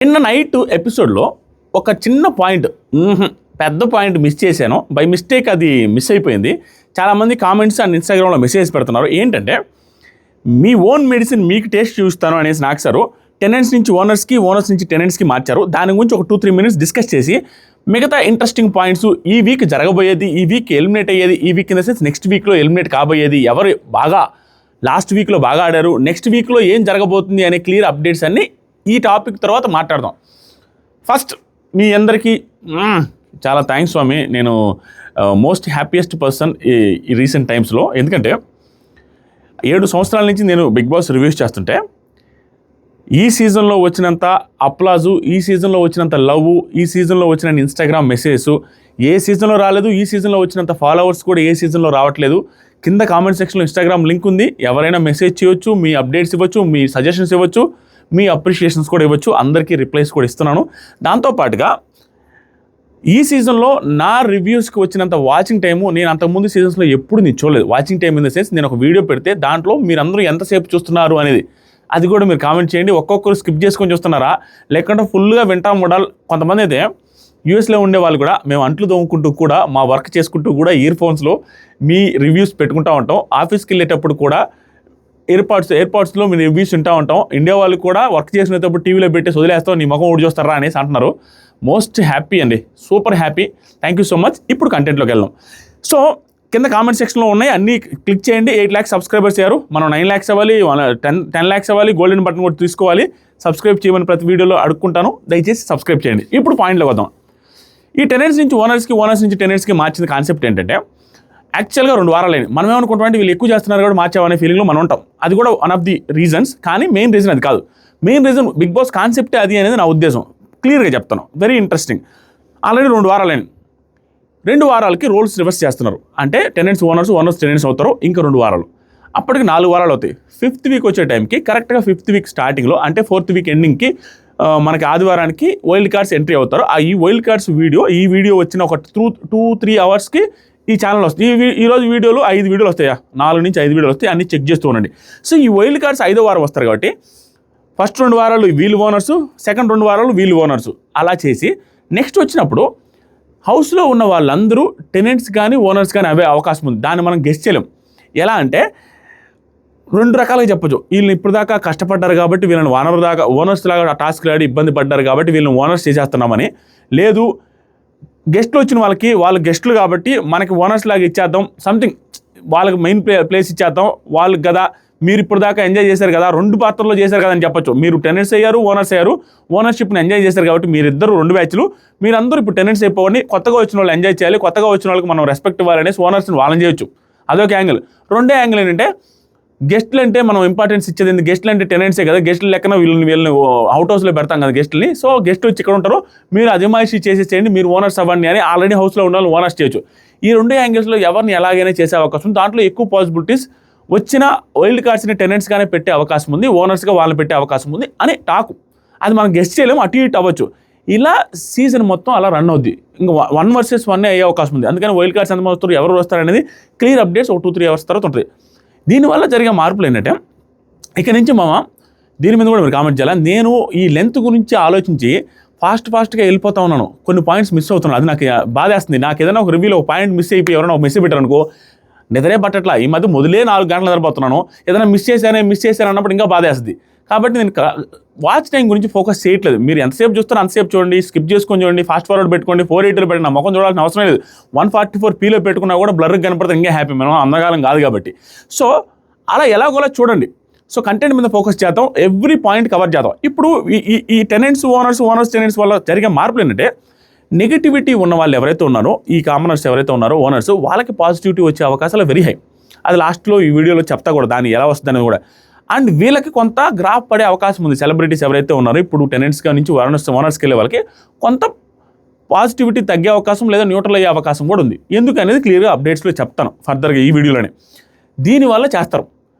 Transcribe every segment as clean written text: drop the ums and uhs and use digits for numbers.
నిన్న నైట్ ఎపిసోడ్లో ఒక చిన్న పాయింట్ పెద్ద పాయింట్ మిస్ చేశాను. బై మిస్టేక్ అది మిస్ అయిపోయింది. చాలామంది కామెంట్స్ అండ్ ఇన్స్టాగ్రామ్లో మెసేజ్ పెడుతున్నారు. ఏంటంటే మీ ఓన్ మెడిసిన్ మీకు టేస్ట్ చూస్తాను అనేసి నాకు సారు టెనెంట్స్ నుంచి ఓనర్స్కి, ఓనర్స్ నుంచి టెనెంట్స్కి మార్చారు. దాని గురించి ఒక 2-3 మినిట్స్ డిస్కస్ చేసి మిగతా ఇంట్రెస్టింగ్ పాయింట్స్, ఈ వీక్ జరగబోయేది, ఈ వీక్ ఎలిమినేట్ అయ్యేది, ఈ week in the sense next వీక్లో ఎలిమినేట్ కాబోయేది, ఎవరు బాగా లాస్ట్ వీక్లో బాగా ఆడారు, నెక్స్ట్ వీక్లో ఏం జరగబోతుంది అనే క్లియర్ అప్డేట్స్ అన్నీ ఈ టాపిక్ తర్వాత మాట్లాడదాం. ఫస్ట్ మీ అందరికీ చాలా థ్యాంక్స్ స్వామి. నేను మోస్ట్ హ్యాపీయెస్ట్ పర్సన్ ఈ రీసెంట్ టైమ్స్లో. ఎందుకంటే 7 సంవత్సరాల నుంచి నేను బిగ్ బాస్ రివ్యూస్ చేస్తుంటే ఈ సీజన్లో వచ్చినంత అప్లాజు, ఈ సీజన్లో వచ్చినంత లవ్, ఈ సీజన్లో వచ్చిన ఇన్స్టాగ్రామ్ మెసేజెస్ ఏ సీజన్లో రాలేదు. ఈ సీజన్లో వచ్చినంత ఫాలోవర్స్ కూడా ఏ సీజన్లో రావట్లేదు. కింద కామెంట్ సెక్షన్లో ఇన్స్టాగ్రామ్ లింక్ ఉంది. ఎవరైనా మెసేజ్ చేయొచ్చు, మీ అప్డేట్స్ ఇవ్వచ్చు, మీ సజెషన్స్ ఇవ్వచ్చు, మీ అప్రిషియేషన్స్ కూడా ఇవ్వచ్చు. అందరికీ రిప్లైస్ కూడా ఇస్తున్నాను. దాంతోపాటుగా ఈ సీజన్లో నా రివ్యూస్కి వచ్చినంత వాచింగ్ టైము నేను అంతకుముందు సీజన్స్లో ఎప్పుడు నేను చూడలేదు. Watching time in the sense నేను ఒక వీడియో పెడితే దాంట్లో మీరందరూ ఎంతసేపు చూస్తున్నారు అనేది అది కూడా మీరు కామెంట్ చేయండి. ఒక్కొక్కరు స్కిప్ చేసుకొని చూస్తున్నారా, లేకుంటే ఫుల్గా వింటాం కూడా. కొంతమంది అయితే యూఎస్లో ఉండే వాళ్ళు కూడా మేము అంట్లు తోముకుంటూ కూడా, మా వర్క్ చేసుకుంటూ కూడా ఇయర్ ఫోన్స్లో మీ రివ్యూస్ పెట్టుకుంటూ ఉంటాం. ఆఫీస్కి వెళ్ళేటప్పుడు కూడా ఎయిర్పాడ్స్లో మీ రివ్యూస్ వింటూ ఉంటాం. ఇండియా వాళ్ళు కూడా వర్క్ చేసినప్పుడు టీవీలో పెట్టి వదిలేస్తాం, నీ ముఖం ఊడి చూస్తారా అనేసి అంటున్నారు. మోస్ట్ హ్యాపీ అండి, super happy. Thank you so much. ఇప్పుడు కంటెంట్లోకి వెళ్దాం. సో కింద కామెంట్ సెక్షన్లో ఉన్నాయి, అన్నీ క్లిక్ చేయండి. 8 lakhs సబ్స్క్రైబర్స్ అయ్యారు. మనం 9 lakhs అవ్వాలి, 10 lakhs అవ్వాలి. గోల్డెన్ బటన్ కూడా తీసుకోవాలి. సబ్స్క్రైబ్ చేయమని ప్రతి వీడియోలో అడుక్కుంటాను. దయచేసి సబ్స్క్రైబ్ చేయండి. ఇప్పుడు పాయింట్లోకి వద్దాం. ఈ టెనెంట్స్ నుంచి ఓనర్స్కి, ఓనర్స్ నుంచి టెనెంట్స్కి మార్చిన కాన్సెప్ట్ ఏంటంటే యాక్చువల్గా 2 వారాలైంది. మనం ఏమనుకుంటామంటే వీళ్ళు ఎక్కువ చేస్తున్నారు కూడా మార్చామనే ఫీలింగ్లో మనం ఉంటాం. అది కూడా వన్ ఆఫ్ ది రీజన్స్, కానీ మెయిన్ రీజన్ అది కాదు. మెయిన్ రీజన్ బిగ్ బాస్ కాన్సెప్టే అది అనేది నా ఉద్దేశం. క్లియర్గా చెప్తాను, వెరీ ఇంట్రెస్టింగ్. ఆల్రెడీ 2 వారాలైంది. 2 వారాలకి రోల్స్ రివర్స్ చేస్తున్నారు. అంటే టెనెంట్స్ ఓనర్స్, ఓనర్స్ టెనెంట్స్ అవుతారు. ఇంకా 2 వారాలు, అప్పటికి 4 వారాలు అవుతాయి. 5th వీక్ వచ్చే టైంకి కరెక్ట్గా 5th వీక్ స్టార్టింగ్లో అంటే 4th వీక్ ఎండింగ్కి మనకి ఆదివారానికి వైల్డ్ కార్డ్స్ ఎంట్రీ అవుతారు. ఈ వైల్డ్ కార్డ్స్ ఈ వీడియో వచ్చిన ఒక 2-3 అవర్స్కి ఈ ఛానల్ వస్తుంది. ఈరోజు వీడియోలు 5 వీడియోలు వస్తాయా, 4 నుంచి 5 వీడియోలు వస్తాయి. అన్నీ చెక్ చేస్తూ ఉండండి. సో ఈ వైల్డ్ కార్డ్స్ 5వ వారం వస్తారు కాబట్టి ఫస్ట్ 2 వారాలు వీళ్ళు ఓనర్సు, సెకండ్ 2 వారాలు వీళ్ళు ఓనర్సు, అలా చేసి నెక్స్ట్ వచ్చినప్పుడు హౌస్లో ఉన్న వాళ్ళందరూ టెనెంట్స్ కానీ ఓనర్స్ కానీ అవే అవకాశం ఉంది. దాన్ని మనం గెస్ చేయలేం. ఎలా అంటే 2 రకాలుగా చెప్పచ్చు. వీళ్ళు ఇప్పుడు దాకా కష్టపడ్డారు కాబట్టి వీళ్ళని ఓనర్స్ లాగా టాస్క్లు ఆడి ఇబ్బంది పడ్డారు కాబట్టి వీళ్ళని ఓనర్స్ చేసేస్తున్నామని, లేదు గెస్ట్లు వచ్చిన వాళ్ళకి వాళ్ళు గెస్ట్లు కాబట్టి మనకి ఓనర్స్ లాగా ఇచ్చేద్దాం, సంథింగ్ వాళ్ళకి మెయిన్ ప్లేస్ ఇచ్చేద్దాం, వాళ్ళకి కదా మీరు ఇప్పుడు దాకా ఎంజాయ్ చేశారు కదా, 2 పాత్రల్లో చేశారు కదా అని చెప్పొచ్చు. మీరు టెనెంట్స్ అయ్యారు, ఓనర్స్ అయ్యారు, ఓనర్షిప్ని ఎంజాయ్ చేశారు కాబట్టి మీరిద్దరు 2 బ్యాచ్లు, మీరందరూ ఇప్పుడు టెనెంట్స్ అయిపోండి, కొత్తగా వచ్చిన వాళ్ళు ఎంజాయ్ చేయాలి, కొత్తగా వచ్చిన వాళ్ళకి మనం రెస్పెక్ట్ ఇవ్వాలనేసి ఓనర్స్ని వాళ్ళని చేయొచ్చు. అదొక యాంగిల్. రెండో యాంగిల్ ఏంటంటే గెస్ట్లు అంటే మనం ఇంపార్టెన్స్ ఇచ్చేది ఏంటి, గెస్ట్లు అంటే టెనెంట్సే కదా, గెస్ట్లు లెక్కన వీళ్ళని అవుట్ హౌస్లో పెడతాం కదా గెస్ట్ని. సో గెస్ట్ వచ్చి ఇక్కడ ఉంటారు, మీరు అజమాయిషీ చేసేసేయండి, మీరు ఓనర్స్ అవ్వండి అని ఆల్రెడీ హౌస్లో ఉన్న వాళ్ళు ఓనర్స్ చేయొచ్చు. ఈ 2 యాంగిల్స్లో ఎవరిని ఎలాగైనా చేసే అవకాశం, దాంట్లో ఎక్కువ పాసిబిలిటీస్ వచ్చిన వైల్డ్ కార్డ్స్ని టెనెంట్స్గానే పెట్టే అవకాశం ఉంది, ఓనర్స్గా వాళ్ళని పెట్టే అవకాశం ఉంది అని టాకు. అది మనం గెస్ట్ చేయలేము, అటు ఇటు అవ్వచ్చు. ఇలా సీజన్ మొత్తం అలా రన్ అవుద్ది. ఇంకా 1 versus 1 అయ్యే అవకాశం ఉంది. అందుకని వైల్డ్ కార్డ్స్ ఎంత వస్తారు, ఎవరు వస్తారు అనేది క్లియర్ అప్డేట్స్ ఒక 2-3 అవర్స్ తర్వాత ఉంటుంది. దీనివల్ల జరిగే మార్పులు ఏంటంటే ఇక నుంచి దీని మీద కూడా మీరు కామెంట్ చేయాలి. నేను ఈ లెంత్ గురించి ఆలోచించి ఫాస్ట్గా వెళ్ళిపోతా ఉన్నాను. కొన్ని పాయింట్స్ మిస్ అవుతున్నాను. అది నాకు బాధేస్తుంది. నాకు ఏదైనా ఒక రివ్యూలో ఒక పాయింట్ మిస్ అయిపోయి ఎవరైనా ఒక మెసేజ్ పెట్టారనుకో, నిద్రే పట్టట్లా. ఈ మధ్య మొదలే 4 గంటలు నిద్రపోతున్నాను. ఏదైనా మిస్ చేశాను అన్నప్పుడు ఇంకా బాధేస్తుంది. కాబట్టి నేను వాచ్ టైం గురించి ఫోకస్ చేయట్లేదు. మీరు ఎంతసేపు చూస్తారో అంతసేపు చూడండి, స్కిప్ చేసుకొని చూడండి, ఫాస్ట్ ఫార్వర్డ్ పెట్టుకోండి, 480లో పెట్టి నా ముఖం చూడాల్సిన అవసరం లేదు. 144pలో పెట్టుకున్నా కూడా బ్లర్గా కనపడితే ఇంకా హ్యాపీ. మనం అందగాలం కాదు కాబట్టి. సో అలా ఎలాగోలా చూడండి. సో కంటెంట్ మీద ఫోకస్ చేద్దాం, ఎవ్రీ పాయింట్ కవర్ చేద్దాం. ఇప్పుడు ఈ టెనెంట్స్ ఓనర్స్ టెనెంట్స్ వల్ల జరిగే మార్పులు ఏంటంటే నెగిటివిటీ ఉన్న వాళ్ళు ఎవరైతే ఉన్నారో, ఈ కామనర్స్ ఎవరైతే ఉన్నారో ఓనర్స్, వాళ్ళకి పాజిటివిటీ వచ్చే అవకాశాలు వెరీ హై. అది లాస్ట్లో ఈ వీడియోలో చెప్తా కూడా దాన్ని ఎలా వస్తుందని కూడా. అండ్ వీళ్ళకి కొంత గ్రాఫ్ పడే అవకాశం ఉంది. సెలబ్రిటీస్ ఎవరైతే ఉన్నారో ఇప్పుడు టెనెంట్స్గా నుంచి ఓనర్స్కి వెళ్ళే వాళ్ళకి కొంత పాజిటివిటీ తగ్గే అవకాశం లేదా న్యూట్రల్ అయ్యే అవకాశం కూడా ఉంది. ఎందుకు అనేది క్లియర్గా అప్డేట్స్లో చెప్తాను ఫర్దర్గా ఈ వీడియోలోనే. దీనివల్ల చేస్తారు.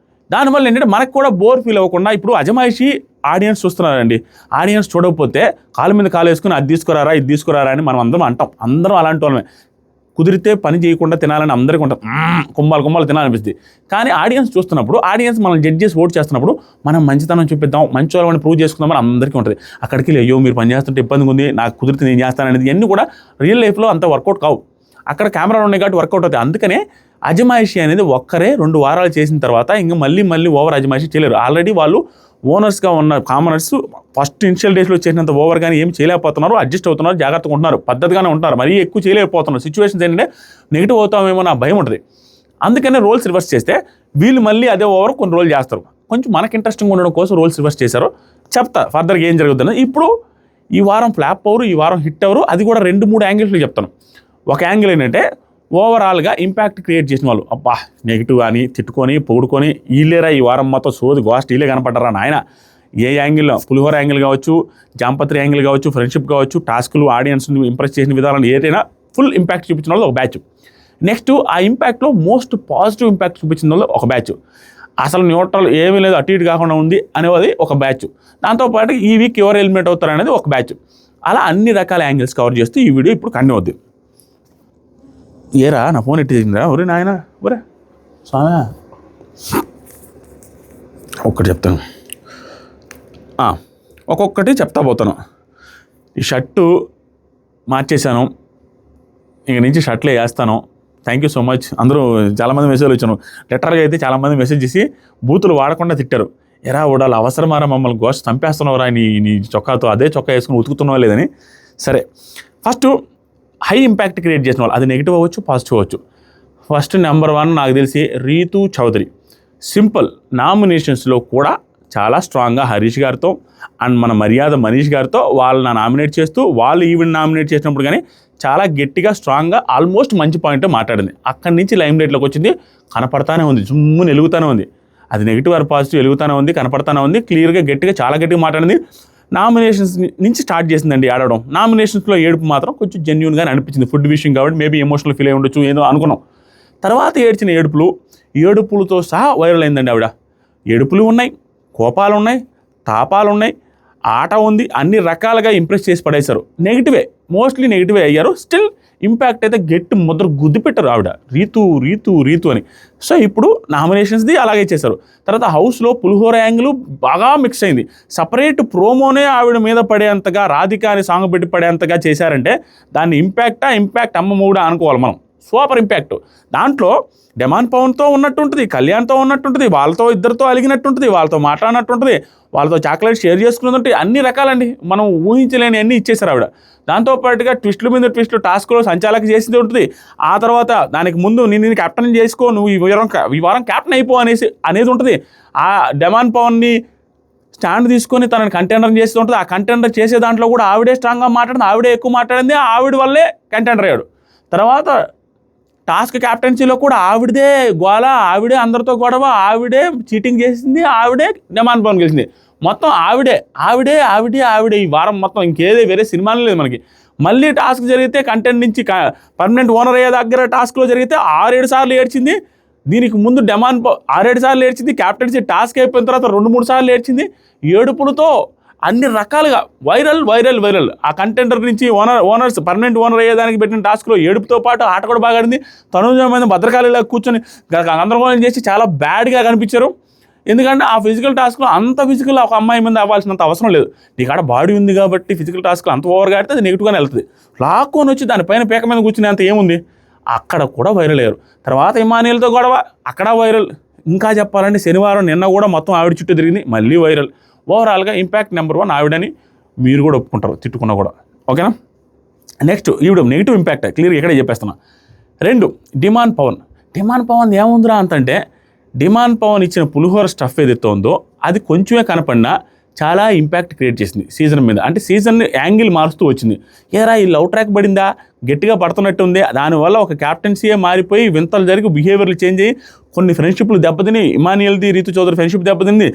దానివల్ల ఏంటంటే మనకు కూడా బోర్ ఫీల్ అవ్వకుండా, ఇప్పుడు అజమాయిషి ఆడియన్స్ చూస్తున్నారండి. ఆడియన్స్ చూడకపోతే కాలు మీద కాలు వేసుకుని అది తీసుకురారా ఇది తీసుకురారా అని మనం అందరం అంటాం. అందరం అలాంటి వాళ్ళమే. కుదిరితే పని చేయకుండా తినాలని అందరికీ ఉంటుంది, కుమ్మాలు తినాలనిపిస్తుంది. కానీ ఆడియన్స్ చూస్తున్నప్పుడు, ఆడియన్స్ మనం జడ్జ్ చేసి ఓట్ చేస్తున్నప్పుడు మనం మంచితనం చూపిద్దాం, మంచి వాళ్ళని ప్రూవ్ చేసుకుందామని అందరికీ ఉంటుంది. అక్కడికి అయ్యో మీరు పని చేస్తుంటే ఇబ్బందిగా ఉంది, నాకు కుదిరితే నేను చేస్తాననేది ఇవన్నీ కూడా రియల్ లైఫ్లో అంత వర్కౌట్ కావు. అక్కడ కెమెరాలు ఉన్నాయి కాబట్టి వర్కౌట్ అవుతాయి. అందుకనే అజమాయిషీ అనేది ఒక్కరే 2 వారాలు చేసిన తర్వాత ఇంకా మళ్ళీ ఓవర్ అజమాయిషీ చేయలేరు. ఆల్రెడీ వాళ్ళు ఓనర్స్గా ఉన్న కామనర్స్ ఫస్ట్ ఇనిషియల్ డేస్లో చేసినంత ఓవర్ కానీ ఏం చేయలేకపోతున్నారు, అడ్జస్ట్ అవుతున్నారు, జాగ్రత్తగా ఉంటున్నారు, పద్ధతిగానే ఉంటున్నారు. మరీ ఎక్కువ చేయలేకపోతున్నారు. సిచ్యువేషన్స్ ఏంటంటే నెగిటివ్ అవుతామేమో నా భయం ఉంటుంది. అందుకనే రోల్స్ రివర్స్ చేస్తే వీళ్ళు మళ్ళీ అదే ఓవర్ కొన్ని రోజులు చేస్తారు. కొంచెం మనకి ఇంట్రెస్టింగ్ ఉండడం కోసం రోల్స్ రివర్స్ చేశారు. చెప్తా ఫర్దర్గా ఏం జరుగుతుంది. ఇప్పుడు ఈ వారం ఫ్లాప్ అవరు, ఈ వారం హిట్ అవరు, అది కూడా 2-3 యాంగిల్స్లో చెప్తాను. ఒక యాంగిల్ ఏంటంటే ఓవరాల్గా ఇంపాక్ట్ క్రియేట్ చేసిన వాళ్ళు, అబ్బా నెగిటివ్ అని తిట్టుకొని పొగుడుకొని వీళ్ళేరా ఈ వారం మొత్తం సోది గోస్ట్ వీళ్ళే కనపడ్డారా నాయన. ఏ యాంగిల్లో పులిహోర యాంగిల్ కావచ్చు, జాంపత్రి యాంగిల్ కావచ్చు, ఫ్రెండ్షిప్ కావచ్చు, టాస్కులు, ఆడియన్స్ని ఇంప్రెస్ చేసిన విధాలను ఏదైనా ఫుల్ ఇంపాక్ట్ చూపించిన వాళ్ళు ఒక బ్యాచ్. నెక్స్ట్ ఆ ఇంపాక్ట్లో మోస్ట్ పాజిటివ్ ఇంపాక్ట్ చూపించిన వాళ్ళు ఒక బ్యాచ్. అసలు న్యూట్రల్ ఏమీ లేదు అటు ఇటు కాకుండా ఉంది అనేది ఒక బ్యాచ్. దాంతోపాటు ఈ వీక్ ఎవరు ఎలిమినేట్ అవుతారు అనేది ఒక బ్యాచ్. అలా అన్ని రకాల యాంగిల్స్ కవర్ చేస్తూ ఈ వీడియో ఇప్పుడు కంటిన్యూ అవుద్ది. ఏరా నా ఫోన్ ఎట్టిందిరా, ఒరే నాయన, ఒరే స్వామి ఒక్కటి చెప్తాను, ఒక్కొక్కటి చెప్తా పోతాను. ఈ షర్టు మార్చేశాను, ఇంక నుంచి షర్ట్లే వేస్తాను. Thank you so much. అందరూ చాలామంది మెసేజ్లు వచ్చాను. లెటర్గా అయితే చాలామంది మెసేజ్ చేసి బూతులు వాడకుండా తిట్టారు. ఎరా ఓడాలి అవసరమారా, మమ్మల్ని గోస్ట్ చంపేస్తున్నావురా నీ చొక్కాతో, అదే చొక్కా వేసుకుని ఉతుకుతున్నావా లేదని. సరే, ఫస్ట్ హై ఇంపాక్ట్ క్రియేట్ చేసిన వాళ్ళు, అది నెగిటివ్ అవ్వచ్చు, పాజిటివ్ అవ్వచ్చు. ఫస్ట్ నెంబర్ 1 నాకు తెలిసి రీతూ చౌదరి. సింపుల్ నామినేషన్స్లో కూడా చాలా స్ట్రాంగ్గా హరీష్ గారితో అండ్ మన మర్యాద మనీష్ గారితో వాళ్ళని నామినేట్ చేస్తూ, వాళ్ళు ఈవెంట్ నామినేట్ చేసినప్పుడు కానీ చాలా గట్టిగా స్ట్రాంగ్గా ఆల్మోస్ట్ మంచి పాయింట్ మాట్లాడింది. అక్కడి నుంచి లైమ్ లైట్లోకి వచ్చింది, కనపడతానే ఉంది, జుమ్ముని వెలుగుతానే ఉంది. అది నెగిటివ్ ఆర్ పాజిటివ్ వెలుగుతానే ఉంది, కనపడతానే ఉంది, క్లియర్గా గట్టిగా చాలా గట్టిగా మాట్లాడింది. నామినేషన్స్ నుంచి స్టార్ట్ చేసిందండి ఆడడం. నామినేషన్స్లో ఏడుపు మాత్రం కొంచెం జెన్యూన్గానే అనిపించింది. ఫుడ్ విషయం కాబట్టి మేబీ ఎమోషనల్ ఫీల్ అయి ఉండొచ్చు, ఏదో అనుకున్నాం. తర్వాత ఏడ్చిన ఏడుపులతో సహా వైరల్ అయిందండి ఆవిడ. ఏడుపులు ఉన్నాయి, కోపాలు ఉన్నాయి, తాపాలు ఉన్నాయి, ఆట ఉంది, అన్ని రకాలుగా ఇంప్రెస్ చేసి పడేశారు. మోస్ట్లీ నెగిటివే అయ్యారు. స్టిల్ ఇంపాక్ట్ అయితే గట్టి ముద్ర గుద్ది పెట్టారు ఆవిడ, రీతు అని. సో ఇప్పుడు నామినేషన్స్ది అలాగే చేశారు. తర్వాత హౌస్లో పులిహోర యాంగిల్ బాగా మిక్స్ అయింది. సపరేట్ ప్రోమోనే ఆవిడ మీద పడేంతగా, రాధిక అని సాంగ్ పెట్టి పడేంతగా చేశారంటే దాన్ని ఇంపాక్ట్ అమ్మ కూడా అనుకోవాలి మనం. Super impact. దాంట్లో డెమాన్ పవన్తో ఉన్నట్టుంటుంది, కళ్యాణ్తో ఉన్నట్టుంటుంది, వాళ్ళతో ఇద్దరితో అలిగినట్టుంటుంది, వాళ్ళతో మాట్లాడినట్టుంటుంది, వాళ్ళతో చాక్లెట్ షేర్ చేసుకున్నట్టు అన్ని రకాలండి. మనం ఊహించలేని అన్నీ ఇచ్చేశారు ఆవిడ. దాంతోపాటుగా ట్విస్టుల మీద ట్విస్టులు, టాస్క్లో సంచాలక చేసింది ఉంటుంది. ఆ తర్వాత దానికి ముందు నేను కెప్టెన్ చేసుకో, నువ్వు ఈ వారం కెప్టెన్ అయిపో అనేది ఉంటుంది. ఆ డెమాన్ పవన్ని స్టాండ్ తీసుకొని తనని కంటెండర్ చేస్తూ ఉంటుంది. ఆ కంటెండర్ చేసే దాంట్లో కూడా ఆవిడే స్ట్రాంగ్గా మాట్లాడింది, ఆవిడే ఎక్కువ మాట్లాడింది, ఆవిడ వల్లే కంటెండర్ అయ్యాడు. తర్వాత టాస్క్ క్యాప్టెన్సీలో కూడా ఆవిడదే గోల, ఆవిడే అందరితో గొడవ, ఆవిడే చీటింగ్ చేసింది, ఆవిడే డెమాన్ పవన్ గెలిచింది. మొత్తం ఆవిడే ఈ వారం మొత్తం. ఇంకేదే వేరే సినిమాలు లేదు మనకి. మళ్ళీ టాస్క్ జరిగితే కంటెంట్ నుంచి పర్మనెంట్ ఓనర్ అయ్యే దగ్గర టాస్క్లో జరిగితే 6-7 సార్లు ఏడ్చింది. దీనికి ముందు 6-7 సార్లు ఏడ్చింది. క్యాప్టెన్సీ టాస్క్ అయిపోయిన తర్వాత 2-3 సార్లు ఏడ్చింది. ఏడుపులతో అన్ని రకాలుగా వైరల్. ఆ కంటెండర్ నుంచి ఓనర్స్ పర్మనెంట్ ఓనర్ అయ్యేదానికి పెట్టిన టాస్క్లో ఏడుపుతో పాటు ఆట కూడా బాగా ఆడింది. తనుజ మీద భద్రకాళిలా కూర్చొని గందరగోళం చేసి చాలా బ్యాడ్గా కనిపించారు. ఎందుకంటే ఆ ఫిజికల్ టాస్క్లో అంత ఫిజికల్ ఒక అమ్మాయి మీద అవ్వాల్సినంత అవసరం లేదు. నీకు ఆడ బాడీ ఉంది కాబట్టి ఫిజికల్ టాస్క్లో అంత ఓవర్గా ఆడితే అది నెగిటివ్గానే వెళ్తుంది. లాక్కొని వచ్చి దానిపైన పీక మీద కూర్చునే అంత ఏముంది. అక్కడ కూడా వైరల్ అయ్యారు. తర్వాత ఇమానియల్తో గొడవ, అక్కడ వైరల్. ఇంకా చెప్పాలంటే శనివారం నిన్న కూడా మొత్తం ఆవిడ చుట్టూ తిరిగింది, మళ్ళీ వైరల్. ఓవరాల్గా ఇంపాక్ట్ నెంబర్ 1 ఆవిడని మీరు కూడా ఒప్పుకుంటారు, తిట్టుకున్నా కూడా. ఓకేనా? నెక్స్ట్ ఈవిడ నెగిటివ్ ఇంపాక్ట్ క్లియర్గా ఇక్కడే చెప్పేస్తున్నా. 2 డిమాన్ పవన్ ఏముందిరా అంతంటే, డిమాన్ పవన్ ఇచ్చిన పులిహోర స్టఫ్ ఏదైతే ఉందో అది కొంచెమే కనపడినా చాలా ఇంపాక్ట్ క్రియేట్ చేసింది సీజన్ మీద. అంటే సీజన్ యాంగిల్ మారుస్తూ వచ్చింది. ఏరా ఈ లవ్ ట్రాక్ పడిందా, గట్టిగా పడుతున్నట్టు ఉంది. దానివల్ల ఒక క్యాప్టెన్సీయే మారిపోయి వింతలు జరిగి బిహేవియర్లు చేంజ్ అయ్యి కొన్ని ఫ్రెండ్షిప్లు దెబ్బతిని, ఇమానియల్ది రీతు చౌదరి ఫ్రెండ్షిప్ దెబ్బతింది,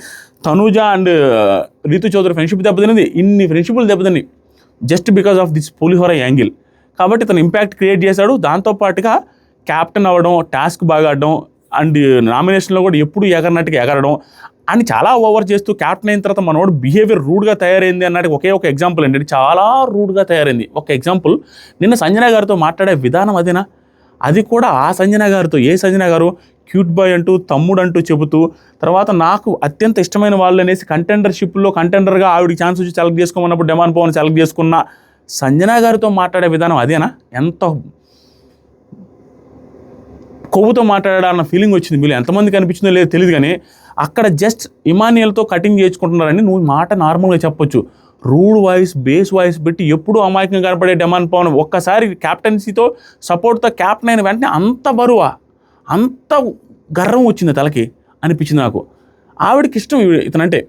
తనూజ అండ్ రీతు చౌదరి ఫ్రెండ్షిప్ దెబ్బతినింది. ఇన్ని ఫ్రెండ్షిప్లు దెబ్బతిని just because of this pulihora angle. కాబట్టి తను ఇంపాక్ట్ క్రియేట్ చేశాడు. దాంతోపాటుగా క్యాప్టెన్ అవ్వడం, టాస్క్ బాగా ఆడడం అండ్ నామినేషన్లో కూడా ఎప్పుడు ఎగరనట్టుగా ఎగరడం అని చాలా ఓవర్ చేస్తూ క్యాప్టెన్ అయిన తర్వాత మనోడు బిహేవియర్ రూడ్గా తయారైంది అన్నట్టు ఒకే ఒక ఎగ్జాంపుల్ ఏంటంటే చాలా రూడ్గా తయారైంది. ఒక ఎగ్జాంపుల్, నిన్న సంజన గారితో మాట్లాడే విధానం అదేనా, అది కూడా ఆ సంజన గారితో. ఏ సంజన గారు? క్యూట్ బాయ్ అంటూ, తమ్ముడు అంటూ చెబుతూ, తర్వాత నాకు అత్యంత ఇష్టమైన వాళ్ళు అనేసి కంటెండర్గా ఆవిడకి ఛాన్స్ వచ్చి సెలెక్ట్ చేసుకోమన్నప్పుడు డెమాన్ పవన్ సెలెక్ట్ చేసుకున్న సంజన గారితో మాట్లాడే విధానం అదేనా? ఎంత కొవ్వుతో మాట్లాడాలన్న ఫీలింగ్ వచ్చింది. మీరు ఎంతమందికి అనిపించిందో లేదో తెలియదు, కానీ అక్కడ జస్ట్ ఇమానియల్తో కటింగ్ చేసుకుంటున్నారని నువ్వు మాట నార్మల్గా చెప్పొచ్చు. రూడ్ వాయిస్, బేస్ వాయిస్ పెట్టి ఎప్పుడూ అమాయకంగా కనపడే డెమాన్ పవన్ ఒక్కసారి క్యాప్టెన్సీతో సపోర్ట్తో క్యాప్టెన్ అయిన వెంటనే అంత బరువా, అంత గర్వం వచ్చింది తలకి అనిపించింది నాకు. ఆవిడకి ఇష్టం ఇతనంటే.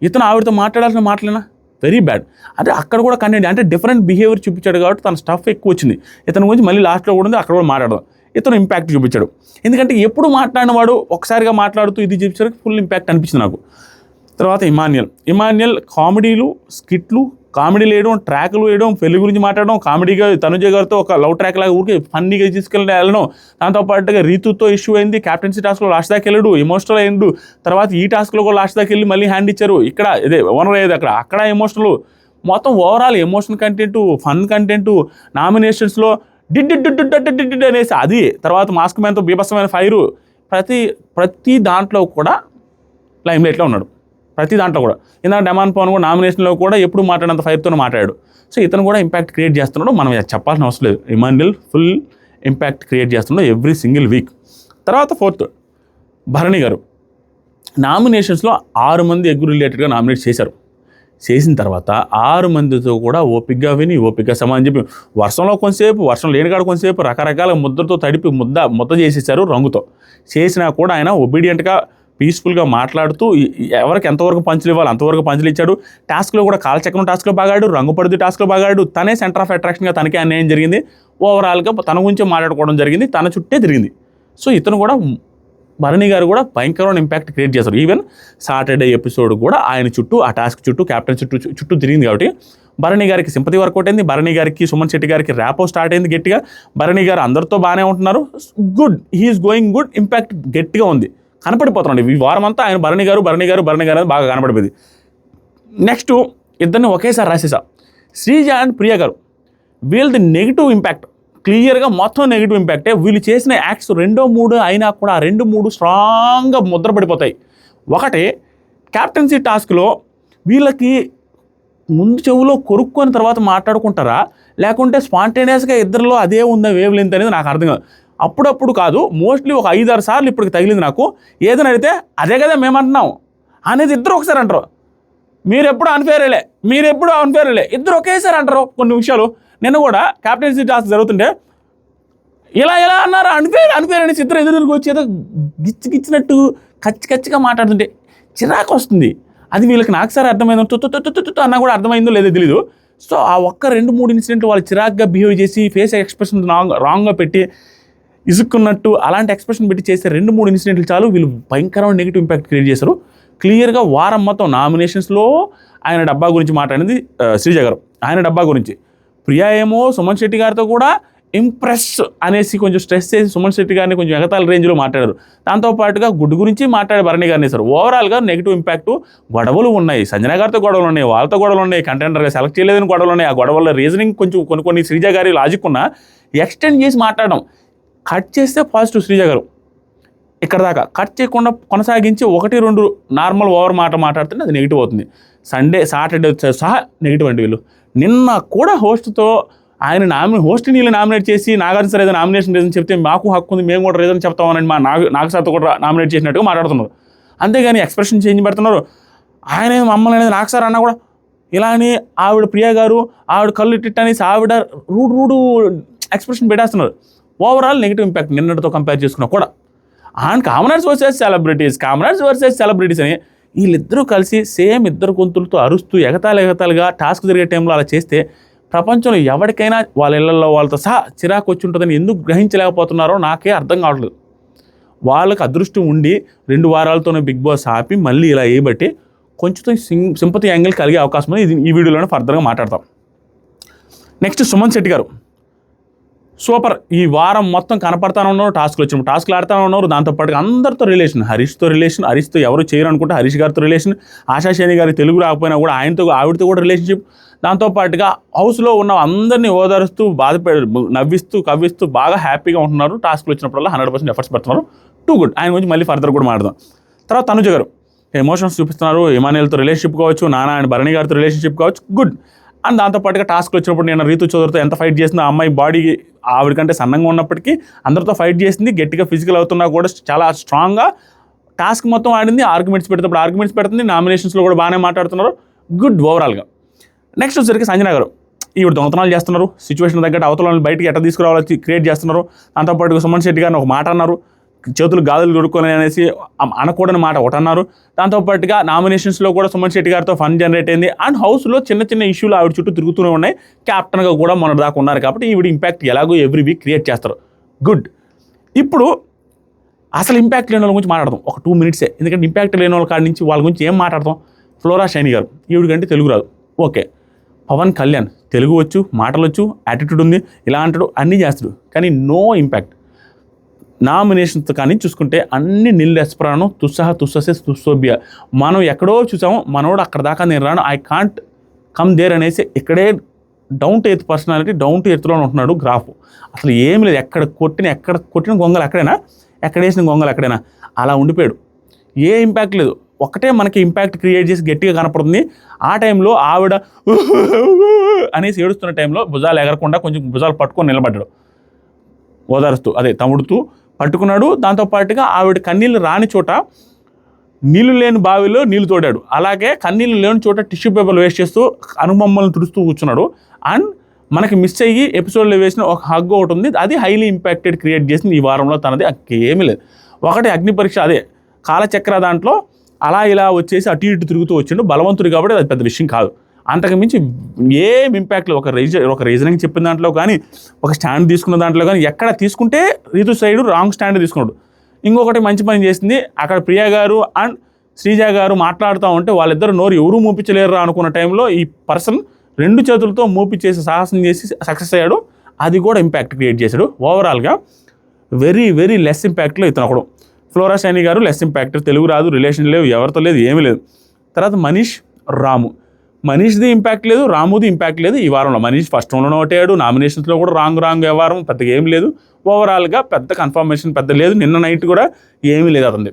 ఇతను ఆవిడతో మాట్లాడాల్సిన మాటలేనా? Very bad. అంటే అక్కడ కూడా కంటెంట్ అంటే డిఫరెంట్ బిహేవియర్ చూపించాడు కాబట్టి తన స్టఫ్ ఎక్కువ వచ్చింది. ఇతని గురించి మళ్ళీ లాస్ట్లో కూడా ఉంది, అక్కడ కూడా మాట్లాడదాం. ఇతను ఇంపాక్ట్ చూపించాడు. ఎందుకంటే ఎప్పుడు మాట్లాడిన వాడు ఒకసారిగా మాట్లాడుతూ ఇది చూపించడానికి ఫుల్ ఇంపాక్ట్ అనిపించింది నాకు. తర్వాత ఇమాన్యుయల్ కామెడీలు, స్కిట్లు, కామెడీలు వేయడం, ట్రాక్లు వేయడం, పెళ్లి గురించి మాట్లాడడం, కామెడీగా తనుజ గారితో ఒక లవ్ ట్రాక్ లాగా ఊరికి ఫన్నీగా వెళ్ళడం. దాంతోపాటుగా రీతుతో ఇష్యూ అయింది. క్యాప్టెన్సీ టాస్క్లో లాస్ట్ దాకా వెళ్ళాడు, ఎమోషనల్ అయ్యిండు. తర్వాత ఈ టాస్క్లో కూడా లాస్ట్ దాకా వెళ్ళి మళ్ళీ హ్యాండ్ ఇచ్చారు. ఇక్కడ ఇదే ఓనర్ అయ్యేది, అక్కడ ఎమోషనల్. మొత్తం overall emotion content, fun content, నామినేషన్స్లో డిడ్ అనేసి అది. తర్వాత మాస్క్ మ్యాన్తో బీభత్సమైన ఫైరు. ప్రతి దాంట్లో కూడా లైమ్లైట్లో ఉన్నాడు. ప్రతి దాంట్లో కూడా. ఇందాక డెమాన్ పవన్ కూడా నామినేషన్లో కూడా ఎప్పుడు మాట్లాడినంత ఫైర్తో మాట్లాడాడు. సో ఇతను కూడా ఇంపాక్ట్ క్రియేట్ చేస్తున్నాడు. మనం చెప్పాల్సిన అవసరం లేదు. ఇమాన్యుయల్ ఫుల్ ఇంపాక్ట్ క్రియేట్ చేస్తున్నాడు ఎవ్రీ సింగిల్ వీక్. తర్వాత ఫోర్త్ భరణి గారు. నామినేషన్స్లో 6 మంది ఎగ్ రిలేటెడ్గా నామినేట్ చేసిన తర్వాత 6 మందితో కూడా ఓపికగా విని, ఓపికగా సమాధానం చెప్పి, వర్షంలో కొంతసేపు, వర్షం లేని కాడ కొంతసేపు రకరకాల ముద్దతో తడిపి ముద్ద చేసేసారు రంగుతో. చేసినా కూడా ఆయన ఒబీడియంట్గా పీస్ఫుల్గా మాట్లాడుతూ ఎవరికి ఎంతవరకు పంచులు ఇవ్వాలి అంతవరకు పంచులు ఇచ్చాడు. టాస్క్లో కూడా కాలచక్రం టాస్క్లో బాగాడు, రంగుపడిది టాస్క్లో బాగాడు. తనే సెంటర్ ఆఫ్ అట్రాక్షన్గా తనకే అన్యాయం జరిగింది. ఓవరాల్గా తన గురించి మాట్లాడుకోవడం జరిగింది, తన చుట్టే తిరిగింది. సో ఇతను కూడా భరణి గారు కూడా భయంకరమైన ఇంపాక్ట్ క్రియేట్ చేస్తారు. ఈవెన్ సాటర్డే ఎపిసోడ్ కూడా ఆయన చుట్టూ, ఆ టాస్క్ చుట్టూ, క్యాప్టెన్ చుట్టూ తిరిగింది. కాబట్టి భరణి గారికి సింపతి వర్కౌట్ అయింది. భరణి గారికి, సుమన్ శెట్టి గారికి ర్యాపో స్టార్ట్ అయింది గట్టిగా. భరణి గారు అందరితో బాగానే ఉంటున్నారు. Good, he's going good. Impact గట్టిగా ఉంది, కనపడిపోతున్నాడు. ఈ వారం అంతా ఆయన భరణి గారు అనేది బాగా కనపడిపోయింది. నెక్స్ట్ ఇద్దరిని ఒకేసారి రాసేసా, శ్రీజ అండ్ ప్రియ గారు. వీళ్ళది నెగిటివ్ ఇంపాక్ట్, క్లియర్గా మొత్తం నెగిటివ్ ఇంపాక్టే. వీళ్ళు చేసిన యాక్ట్స్ 2, 3 అయినా కూడా 2, 3 స్ట్రాంగ్గా ముద్ర పడిపోతాయి. ఒకటి, క్యాప్టెన్సీ టాస్క్లో వీళ్ళకి ముందు చెవులో కొరుక్కొని తర్వాత మాట్లాడుకుంటారా, లేకుంటే స్పాంటేనియస్గా ఇద్దరిలో అదే ఉందా వేవ్ లెంత్ అనేది నాకు అర్థం కాదు. అప్పుడప్పుడు కాదు, మోస్ట్లీ ఒక 5-6 సార్లు ఇప్పటికి తగిలింది నాకు. ఏదైనా అడిగితే అదే కదా మేమంటున్నాం అనేది ఇద్దరు ఒకసారి అంటారు. మీరెప్పుడు అన్ఫేర్లే ఇద్దరు ఒకేసారి అంటారు కొన్ని విషయాలు. నిన్న కూడా క్యాప్టెన్సీ టాస్క్ జరుగుతుంటే ఇలా అన్నారు, అన్ఫేర్ అనేసి ఇద్దరు ఎదురుకు వచ్చి ఏదో గిచ్చినట్టు కచ్చిగా మాట్లాడుతుంటే చిరాకు వస్తుంది. అది వీళ్ళకి నాకు సార్ అర్థమైందో తుత్తు అన్నా కూడా అర్థమైందో లేదో తెలీదు. సో ఆ ఒక్క 2-3 ఇన్సిడెంట్లు వాళ్ళు చిరాకుగా బిహేవ్ చేసి ఫేస్ ఎక్స్ప్రెషన్ రాంగ్గా పెట్టి ఇసుక్కున్నట్టు అలాంటి ఎక్స్ప్రెషన్ పెట్టి చేసే 2-3 ఇన్సిడెంట్లు చాలు వీళ్ళు భయంకరమైన నెగిటివ్ ఇంపాక్ట్ క్రియేట్ చేశారు. క్లియర్గా వారం మొత్తం నామినేషన్స్లో ఆయన డబ్బా గురించి మాట్లాడింది శ్రీజ గారు, ఆయన డబ్బా గురించి. ప్రియా ఏమో సుమన్ శెట్టి గారితో కూడా ఇంప్రెస్ అనేసి కొంచెం స్ట్రెస్ చేసి సుమన్ శెట్టి గారిని కొంచెం ఎగతాళి రేంజ్లో మాట్లాడారు. దాంతోపాటుగా గుడ్ గురించి మాట్లాడే భరణి గారిని వేశారు. ఓవరాల్గా నెగిటివ్ ఇంపాక్ట్. గొడవలు ఉన్నాయి, సంజన గారితో గొడవలు ఉన్నాయి, వాళ్ళతో గొడవలు ఉన్నాయి, కంటెండర్గా సెలెక్ట్ చేయలేదని గొడవలు ఉన్నాయి. ఆ గొడవల రీజనింగ్ కొంచెం కొన్ని శ్రీజ గారి లాజిక్ ఉన్న ఎక్స్టెండ్ చేసి మాట్లాడడం. కట్ చేస్తే పాజిటివ్ శ్రీజ గారు, ఇక్కడ దాకా కట్ చేయకుండా కొనసాగించి 1-2 నార్మల్ ఓవర్ మాట్లాడుతుంటే అది నెగిటివ్ అవుతుంది. సాటర్డే సహా నెగిటివ్ అండి వీళ్ళు. నిన్న కూడా హోస్ట్తో ఆయన హోస్ట్ని వీళ్ళు నామినేట్ చేసి నాగార్జున సార్ ఏదో నామినేషన్ రీజన్ చెప్తే మాకు హక్కు ఉంది, మేము కూడా రీజన్ చెప్తామని నాగ సార్తో కూడా నామినేట్ చేసినట్టుగా మాట్లాడుతున్నారు. అంతేగాని ఎక్స్ప్రెషన్ చేంజ్ పెడుతున్నారు. ఆయన మమ్మల్ని అనేది నాగ సార్ అన్నా కూడా ఇలా అని ఆవిడ ప్రియా గారు ఆవిడ కళ్ళు ఇట్టిట్ అనేసి ఆవిడ రూడు ఎక్స్ప్రెషన్ పెట్టేస్తున్నారు. ఓవరాల్ నెగిటివ్ ఇంపాక్ట్ నిన్నటితో కంపేర్ చేసుకున్నా కూడా. అండ్ కామనర్స్ వర్సెస్ సెలబ్రిటీస్ అని వీళ్ళిద్దరూ కలిసి సేమ్ ఇద్దరు గొంతులతో అరుస్తూ ఎగతాళిగా టాస్క్ జరిగే టైంలో అలా చేస్తే ప్రపంచంలో ఎవరికైనా వాళ్ళ ఇళ్లలో వాళ్ళతో సహా చిరాకు వచ్చి ఉంటుందని ఎందుకు గ్రహించలేకపోతున్నారో నాకే అర్థం కావట్లేదు. వాళ్ళకి అదృష్టం ఉండి 2 వారాలతోనే బిగ్ బాస్ ఆపి మళ్ళీ ఇలా వేయబట్టి కొంచెం సింపతి యాంగిల్ కలిగే అవకాశం ఉంది. ఇది ఈ వీడియోలోనే ఫర్దర్గా మాట్లాడతాం. నెక్స్ట్ సుమన్ శెట్టి గారు సూపర్. ఈ వారం మొత్తం కనపడతానే ఉన్నారు, టాస్క్లు ఆడుతూనే ఉన్నారు. దాంతోపాటు అందరితో రిలేషన్, హరీష్తో ఎవరు చేయరు అనుకుంటే హరీష్ గారితో రిలేషన్, ఆశాశేని గారి తెలుగు రాకపోయినా కూడా ఆవిడతో కూడా రిలేషన్షిప్. దాంతోపాటుగా హౌస్లో ఉన్న అందరినీ ఓదారుస్తూ నవ్విస్తూ కవ్విస్తూ బాగా హ్యాపీగా ఉంటున్నారు. టాస్క్లు వచ్చినప్పుడల్లా 100% ఎఫర్ట్స్ పెడుతున్నారు. Too good. ఆయన గురించి మళ్ళీ ఫర్దర్ కూడా మాట్లాడదాం. తర్వాత తనుజ గారు ఎమోషన్స్ చూపిస్తున్నారు. ఇమానుయల్తో రిలేషన్షిప్ కావచ్చు, నానా అండ్ భరణి గారితో రిలేషన్షిప్ కావచ్చు, గుడ్. అండ్ దాంతోపాటుగా టాస్క్లు వచ్చినప్పుడు నేను రీతు చౌదరితో ఎంత ఫైట్ చేసిందో, ఆ అమ్మాయి బాడీ ఆవిడకంటే సన్నంగా ఉన్నప్పటికీ అందరితో ఫైట్ చేసింది, గట్టిగా ఫిజికల్ అవుతున్నా కూడా చాలా స్ట్రాంగ్గా టాస్క్ మొత్తం ఆడింది. ఆర్గ్యుమెంట్స్ పెడతాడు, ఆర్గ్యుమెంట్స్ పెడుతుంది. నామినేషన్స్లో కూడా బాగానే మాట్లాడుతున్నారు. గుడ్ ఓవరాల్గా. నెక్స్ట్ వచ్చేసరికి సంజన గారు, ఈవిడ దొంగతనాలు చేస్తున్నారు, సిచ్యువేషన్ తగ్గట్టు అవతల బయటికి ఎట్లా తీసుకురావాలో క్రియేట్ చేస్తున్నారు. దాంతోపాటు సుమన్ శెట్టి గారిని ఒక మాట అన్నారు, చేతులు గాజులు దొరుకుని అనేసి అనకూడని మాట ఒకటి అన్నారు. దాంతోపాటుగా నామినేషన్స్లో కూడా సుమన్ శెట్టి గారితో ఫన్ జనరేట్ అయింది. అండ్ హౌస్లో చిన్న చిన్న ఇష్యూలు ఆవిడ చుట్టూ తిరుగుతూనే ఉన్నాయి. క్యాప్టెన్గా కూడా మొన్నటి దాకా ఉన్నారు కాబట్టి ఈవిడ ఇంపాక్ట్ ఎలాగో ఎవ్రీ వీక్ క్రియేట్ చేస్తారు. గుడ్. ఇప్పుడు అసలు ఇంపాక్ట్ లేని వాళ్ళ గురించి మాట్లాడదాం. ఒక 2 మినిట్సే, ఎందుకంటే ఇంపాక్ట్ లేని వాళ్ళ కాడి నుంచి వాళ్ళ గురించి ఏం మాట్లాడతాం. ఫ్లోరా షైని గారు, ఈవిడికంటే తెలుగు రాదు, ఓకే. పవన్ కళ్యాణ్ తెలుగు వచ్చు, మాటలు వచ్చు, యాటిట్యూడ్ ఉంది, ఇలా అంటాడు, అన్నీ చేస్తాడు, కానీ నో ఇంపాక్ట్. నామినేషన్స్ కానీ చూసుకుంటే అన్ని నిల్ ఎస్ప్రాను, తుస్సహ తుస్ససెస్ తుస్సోబియా. మనం ఎక్కడో చూసాము, మనోడు అక్కడ దాకా నేను రాను, ఐ కాంట్ కమ్ దేర్ అనేసి ఇక్కడే down to earth personality, down to ఎర్త్లో ఉంటున్నాడు. గ్రాఫ్ అసలు ఏమి లేదు, ఎక్కడ కొట్టిన గొంగలు అక్కడేనా, ఎక్కడ వేసిన గొంగలు అక్కడేనా, అలా ఉండిపోయాడు. ఏ ఇంపాక్ట్ లేదు. ఒకటే మనకి ఇంపాక్ట్ క్రియేట్ చేసి గట్టిగా కనపడుతుంది. ఆ టైంలో ఆవిడ అనేసి ఏడుస్తున్న టైంలో భుజాలు ఎగరకుండా కొంచెం భుజాలు పట్టుకొని నిలబడ్డాడు, ఓదారుస్తూ, అదే తముడుతూ పట్టుకున్నాడు. దాంతోపాటుగా ఆవిడ కన్నీళ్ళు రాని చోట నీళ్ళు లేని బావిలో నీళ్ళు తోడాడు. అలాగే కన్నీళ్ళు లేని చోట టిష్యూ పేపర్లు వేస్ట్ చేస్తూ అనుబొమ్మలను తుడుస్తూ కూర్చున్నాడు. అండ్ మనకి మిస్ అయ్యి ఎపిసోడ్లో వేసిన ఒక హగ్ ఒకటి ఉంది, అది హైలీ ఇంపాక్టెడ్ క్రియేట్ చేసింది ఈ వారంలో తనది. ఏమీ లేదు. ఒకటి అగ్ని పరీక్ష, అదే కాలచక్ర దాంట్లో అలా ఇలా వచ్చేసి అటు ఇటు తిరుగుతూ వచ్చిండు, బలవంతుడు కాబట్టి అది పెద్ద విషయం కాదు. అంతకుమించి ఏం ఇంపాక్ట్ లేదు. ఒక రీజనింగ్ చెప్పిన దాంట్లో కానీ, ఒక స్టాండ్ తీసుకున్న దాంట్లో కానీ, ఎక్కడ తీసుకుంటే రీతు సైడు రాంగ్ స్టాండ్ తీసుకున్నాడు. ఇంకొకటి మంచి పని చేసింది, అక్కడ ప్రియా గారు అండ్ శ్రీజ గారు మాట్లాడుతూ ఉంటే వాళ్ళిద్దరు నోరు ఎవరూ మూపించలేరురా అనుకున్న టైంలో ఈ పర్సన్ 2 చేతులతో మూపించేసి సాహసం చేసి సక్సెస్ అయ్యాడు. అది కూడా ఇంపాక్ట్ క్రియేట్ చేశాడు. ఓవరాల్గా వెరీ వెరీ లెస్ ఇంపాక్ట్లో ఇతను ఒకడు. ఫ్లోరా షైని గారు లెస్ ఇంపాక్ట్, తెలుగు రాదు, రిలేషన్ లేవు, ఎవరితో లేదు, ఏమీ లేదు. తర్వాత మనీష్ది ఇంపాక్ట్ లేదు, రాముది ఇంపాక్ట్ లేదు. ఈ వారంలో మనీష్ ఫస్ట్ రౌండ్లోనే ఓటేయాడు, నామినేషన్స్లో కూడా రాంగ్ వ్యవహారం పెద్దగా ఏం లేదు. ఓవరాల్గా పెద్ద కన్ఫర్మేషన్ పెద్ద లేదు. నిన్న నైట్ కూడా ఏమీ లేదు అతనిది.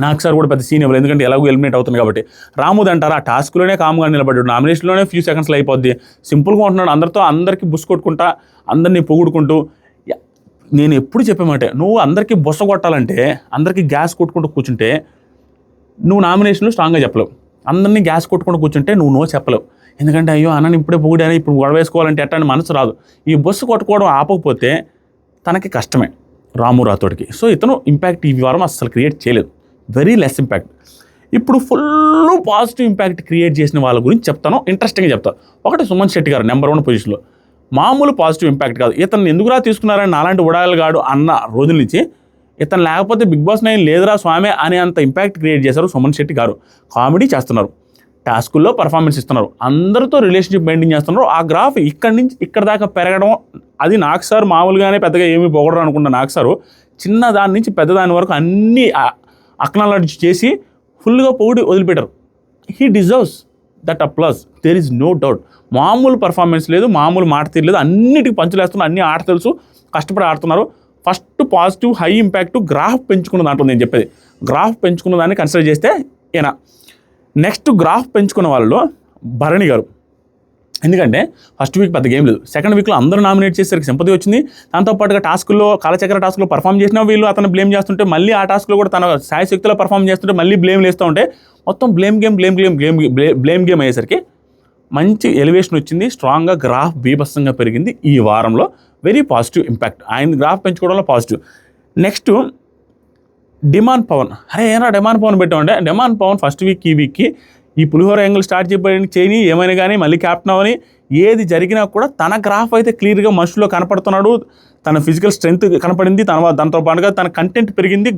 నాకు సార్ కూడా పెద్ద సీన్ ఇవ్వలేదు, ఎందుకంటే ఎలాగో ఎలిమినేట్ అవుతుంది కాబట్టి. రాముది అంటారా, టాస్క్లోనే కామ్గా నిలబడ్డాడు, నామినేషన్లోనే ఫ్యూ సెకండ్స్లో అయిపోద్ది, సింపుల్గా ఉంటున్నాడు, అందరికీ బుస్ కొట్టుకుంటా, అందరినీ పొగుడుకుంటూ. నేను ఎప్పుడు చెప్పామంటే, నువ్వు అందరికీ బొస్స కొట్టాలంటే, అందరికీ గ్యాస్ కొట్టుకుంటూ కూర్చుంటే నువ్వు నామినేషన్లో స్ట్రాంగ్గా చెప్పలేవు. అందరినీ గ్యాస్ కొట్టుకుంటూ కూర్చుంటే నువ్వు నో చెప్పలేవు. ఎందుకంటే అయ్యో అన్నని ఇప్పుడే పొగిడాను, ఇప్పుడు గొడవ వేసుకోవాలంటే ఎట్టని మనసు రాదు. ఈ బొస్సు కొట్టుకోవడం ఆపకపోతే తనకి కష్టమే రాము రాథోడ్కి. సో ఇతను ఇంపాక్ట్ ఈ వారం అసలు క్రియేట్ చేయలేదు, వెరీ లెస్ ఇంపాక్ట్. ఇప్పుడు ఫుల్ పాజిటివ్ ఇంపాక్ట్ క్రియేట్ చేసిన వాళ్ళ గురించి చెప్తాను, ఇంట్రెస్టింగ్గా చెప్తాను. ఒకటి సుమన్ శెట్టి గారు నెంబర్ 1 పొజిషన్లో. మామూలు పాజిటివ్ ఇంపాక్ట్ కాదు. ఇతను ఎందుకురా తీసుకున్నారని నాలాంటి ఉడాయలుగాడు అన్న రోజుల నుంచి ఇతను లేకపోతే బిగ్ బాస్ 9 లేదురా స్వామి అనే అంత ఇంపాక్ట్ క్రియేట్ చేశారు సుమన్ శెట్టి గారు. కామెడీ చేస్తున్నారు, టాస్కుల్లో పర్ఫార్మెన్స్ ఇస్తున్నారు, అందరితో రిలేషన్షిప్ మెయింటైన్ చేస్తున్నారు. ఆ గ్రాఫ్ ఇక్కడి నుంచి ఇక్కడ దాకా పెరగడం, అది నాకు సార్ మామూలుగానే పెద్దగా ఏమీ పొగడరు అనుకున్న నాకు సారు చిన్న దాని నుంచి పెద్ద దాని వరకు అన్నీ అక్నాలెడ్జ్ చేసి ఫుల్గా పొగిడి వదిలిపెట్టారు. He deserves that applause, there is no doubt. మామూలు పర్ఫార్మెన్స్ లేదు, మామూలు మాట తీరలేదు, అన్నిటికీ పంచులేస్తున్నారు, అన్నీ ఆట తెలుసు, కష్టపడి ఆడుతున్నారు. First positive high impact graph పెంచుకున్న దాంట్లో నేను చెప్పేది, గ్రాఫ్ పెంచుకున్న దాన్ని కన్సిడర్ చేస్తే ఈయన. నెక్స్ట్ గ్రాఫ్ పెంచుకున్న వాళ్ళలో భరణి గారు, ఎందుకంటే ఫస్ట్ వీక్ పెద్ద గేమ్ లేదు, సెకండ్ వీక్లో అందరూ నామినేట్ చేసేసరికి సింపతి వచ్చింది. దాంతోపాటుగా టాస్కుల్లో కాలచక్ర టాస్కులో పర్ఫామ్ చేసినా వీళ్ళు అతను బ్లేమ్ చేస్తుంటే, మళ్ళీ ఆ టాస్క్లో కూడా తన శాయశక్తిలో పర్ఫామ్ చేస్తుంటే మళ్ళీ బ్లేమ్ వేస్తూ ఉంటే మొత్తం బ్లేమ్ గేమ్ అయ్యేసరికి మంచి ఎలివేషన్ వచ్చింది, స్ట్రాంగ్గా గ్రాఫ్ బీభత్సంగా పెరిగింది ఈ వారంలో. వెరీ పాజిటివ్ ఇంపాక్ట్, ఆయన గ్రాఫ్ పెంచుకోవడంలో పాజిటివ్. Next demand Pavan. అరే ఏనా డిమాండ్ పవన్ పెట్టామంటే, డిమాండ్ పవన్ ఫస్ట్ వీక్ ఈ వీక్కి ఈ పులిహోర యాంగిల్ స్టార్ట్ చేయని ఏమైనా కానీ మళ్ళీ క్యాప్టెన్ అవని ఏది జరిగినా కూడా తన గ్రాఫ్ అయితే క్లియర్గా మనుషుల్లో కనపడుతున్నాడు, తన ఫిజికల్ స్ట్రెంగ్త్ కనపడింది, దాంతో పాటుగా తన కంటెంట్ పెరిగింది,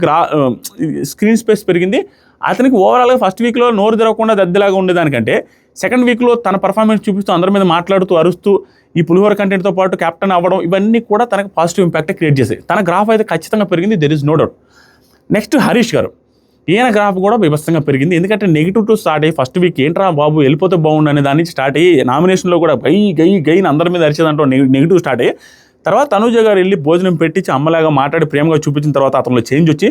స్క్రీన్ స్పేస్ పెరిగింది. అతనికి ఓవరాల్గా ఫస్ట్ వీక్లో నోరు తెరవకుండా దద్దలాగా ఉండేదానికంటే సెకండ్ వీక్లో తన పర్ఫార్మెన్స్ చూపిస్తూ అందరి మీద మాట్లాడుతూ అరుస్తూ ఈ పులిహోర కంటెంట్తో పాటు క్యాప్టెన్ అవ్వడం, ఇవన్నీ కూడా తనకు పాజిటివ్ ఇంపాక్ట్ క్రియేట్ చేశాయి. తన గ్రాఫ్ అయితే ఖచ్చితంగా పెరిగింది, there is no doubt. Next Harish గారు. ఈయన గ్రాఫ్ కూడా విభత్సంగా పెరిగింది. ఎందుకంటే నెగిటివ్ స్టార్ట్ అయ్యి ఫస్ట్ వీక్ ఏంట్రా బాబు వెళ్ళిపోతే బాగుండు అనే దాని నుంచి స్టార్ట్ అయ్యి నామినేషన్లో కూడా గైని అందరి మీద అరిచేదంటూ నెగిటివ్ స్టార్ట్ అయ్యి తర్వాత తనూజ గారు వెళ్ళి భోజనం పెట్టించి అమ్మలాగా మాట్లాడి ప్రేమగా చూపించిన తర్వాత అతనిలో చేంజ్ వచ్చి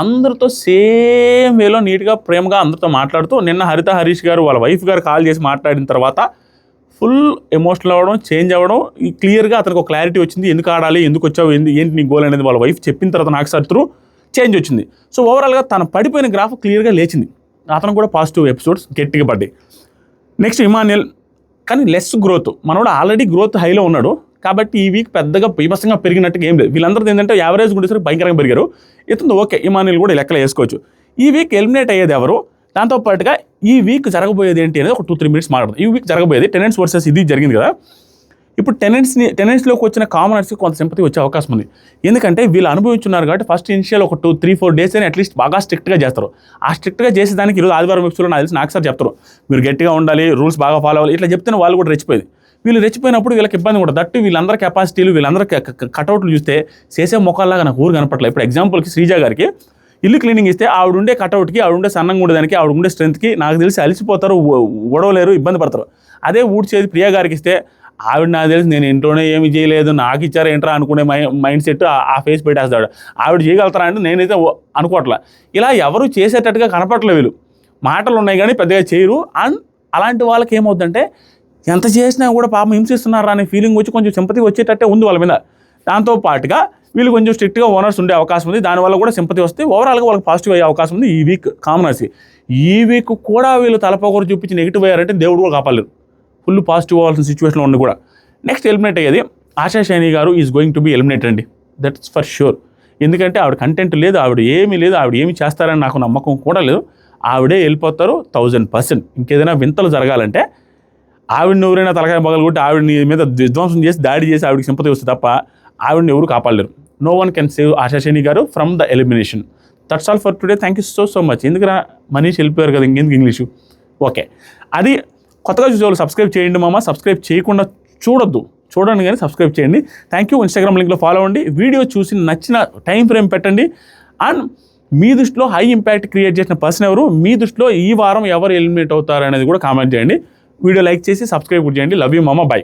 అందరితో సేమ్ వేలో నీట్గా ప్రేమగా అందరితో మాట్లాడుతూ నిన్న హరీష్ గారు వాళ్ళ వైఫ్ గారు కాల్ చేసి మాట్లాడిన తర్వాత ఫుల్ ఎమోషనల్ అవ్వడం, చేంజ్ అవ్వడం, క్లియర్గా అతనికి ఒక క్లారిటీ వచ్చింది. ఎందుకు ఆడాలి, ఎందుకు వచ్చావు, ఏంటి నీ గోల్ అనేది వాళ్ళ వైఫ్ చెప్పిన తర్వాత నాకు సత్రు చేంజ్ వచ్చింది. సో ఓవరాల్గా తను పడిపోయిన గ్రాఫ్ క్లియర్గా లేచింది. అతను కూడా పాజిటివ్ ఎపిసోడ్స్ గట్టిగా పడ్డాయి. నెక్స్ట్ ఇమాన్యుయల్ కానీ లెస్ గ్రోత్, మనోడు ఆల్రెడీ గ్రోత్ హైలో ఉన్నాడు కాబట్టి ఈ వీక్ పెద్దగా బీభత్సంగా పెరిగినట్టుగా ఏం లేదు. వీళ్ళందరూ ఏంటంటే యావరేజ్ ఉండేసరికి భయంకరంగా పెరిగారు. ఇతను ఓకే ఇమాన్యుయల్ కూడా లెక్కలు వేసుకోవచ్చు. ఈ వీక్ ఎలిమినేట్ అయ్యేది ఎవరు, దాంతోపాటుగా ఈ వీక్ జరగబోయేది ఏంటి అనేది ఒక 2-3 మినిట్స్ మాట్లాడదు. ఈ వీక్ జరగబోయేది టెనెంట్స్ వర్సెస్ ఇది జరిగింది కదా. ఇప్పుడు టెనెంట్స్లోకి వచ్చిన కామనర్స్కి కొంత సింపతి వచ్చే అవకాశం ఉంది. ఎందుకంటే వీళ్ళు అనుభవించున్నారు కాబట్టి ఫస్ట్ ఇనిషియల్ ఒక 2-3-4 డేస్ అని అట్లీస్ట్ బాగా స్ట్రిక్ట్గా చేస్తారు. ఆ స్ట్రిక్ట్గా చేసేదానికి ఈరోజు ఆదివారం ఎపిసోడ్లో నాకు తెలిసి నాకు సార్ చెప్తారు మీరు గట్టిగా ఉండాలి, రూల్స్ బాగా ఫాలో అవ్వాలి, ఇట్లా చెప్తే వాళ్ళు కూడా రెచ్చిపోయేది. వీళ్ళు రెచ్చిపోయినప్పుడు వీళ్ళకి ఇబ్బంది కూడా. దట్టు వీళ్ళందరి కెపాసిటీలు వీళ్ళందరూ కటౌట్లు చూస్తే చేసే మొక్కల్లాగా నాకు ఊరు కనపట్లేదు. ఇప్పుడు ఎగ్జాంపుల్కి శ్రీజ గారికి ఇల్లు క్లీనింగ్ ఇస్తే ఆవిడ ఉండే కటౌట్కి, ఆవిడ ఉండే సన్నంగా ఉండేదానికి, ఆవిడ ఉండే స్ట్రెంత్కి నాకు తెలిసి అలిసిపోతారు, ఓడవలేరు, ఇబ్బంది పడతారు. అదే ఊడ్చేది ప్రియా గారికి ఇస్తే ఆవిడ నాకు తెలిసి నేను ఇంట్లోనే ఏమి చేయలేదు నాకు ఇచ్చారా ఏంట్రా అనుకునే మైండ్ సెట్ ఆ ఫేస్ పెట్టేస్తాడు. ఆవిడ చేయగలుగుతారా అంటే నేనైతే అనుకోవట్లే. ఇలా ఎవరు చేసేటట్టుగా కనపట్లేదు. వీళ్ళు మాటలు ఉన్నాయి కానీ పెద్దగా చేయరు. అండ్ అలాంటి వాళ్ళకి ఏమవుతుందంటే ఎంత చేసినా కూడా పాపం హింసిస్తున్నారా అనే ఫీలింగ్ వచ్చి కొంచెం సింపతి వచ్చేటట్టే ఉంది వాళ్ళ మీద. దాంతోపాటుగా వీళ్ళు కొంచెం స్ట్రిక్ట్గా ఓనర్స్ ఉండే అవకాశం ఉంది. దానివల్ల కూడా సింపతి వస్తే ఓవరాల్గా వాళ్ళకి పాజిటివ్ అయ్యే అవకాశం ఉంది ఈ వీక్ కామనర్స్కి. ఈ వీక్ కూడా వీళ్ళు తలపోకరు చూపించి నెగిటివ్ అయ్యారంటే దేవుడు కూడా కాపాడలేరు. ఫుల్ పాజిటివ్ అవ్వాల్సిన సిచ్యువేషన్లో ఉండి కూడా నెక్స్ట్ ఎలిమినేట్ అయ్యేది ఆశా శైని గారు is going to be eliminate అండి. That's for sure. ఎందుకంటే ఆవిడ కంటెంట్ లేదు, ఆవిడ ఏమీ లేదు, ఆవిడ ఏమి చేస్తారని నాకు నమ్మకం కూడా లేదు. ఆవిడే వెళ్ళిపోతారు 1000%. ఇంకేదైనా వింతలు జరగాలంటే ఆవిడని ఎవరైనా తలకాయ పగలు కొట్టి ఆవిడని మీద విధ్వంసం చేసి దాడి చేసి ఆవిడకి సింపతి వస్తుంది తప్ప ఆవిడని ఎవరు కాపాడలేరు. No one can save Asha Saini garu from the elimination. That's all for today. Thank you so much. ఎందుకంటే మనీష్ వెళ్ళిపోయారు కదా, ఇంకెందుకు ఇంగ్లీషు. ఓకే, అది కొత్తగా చూసేవాళ్ళు సబ్స్క్రైబ్ చేయండి మామ. సబ్స్క్రైబ్ చేయకుండా చూడండి కానీ సబ్స్క్రైబ్ చేయండి. Thank you. ఇన్స్టాగ్రామ్ లింక్లో ఫాలో అవ్వండి. వీడియో చూసి నచ్చిన టైం ఫ్రేమ్ పెట్టండి. అండ్ మీ దృష్టిలో హై ఇంపాక్ట్ క్రియేట్ చేసిన పర్సన్ ఎవరు, మీ దృష్టిలో ఈ వారం ఎవరు ఎలిమినేట్ అవుతారు అనేది కూడా కామెంట్ చేయండి. వీడియో లైక్ చేసి సబ్స్క్రైబ్ కూడా చేయండి. లవ్ యూ మామ. బై.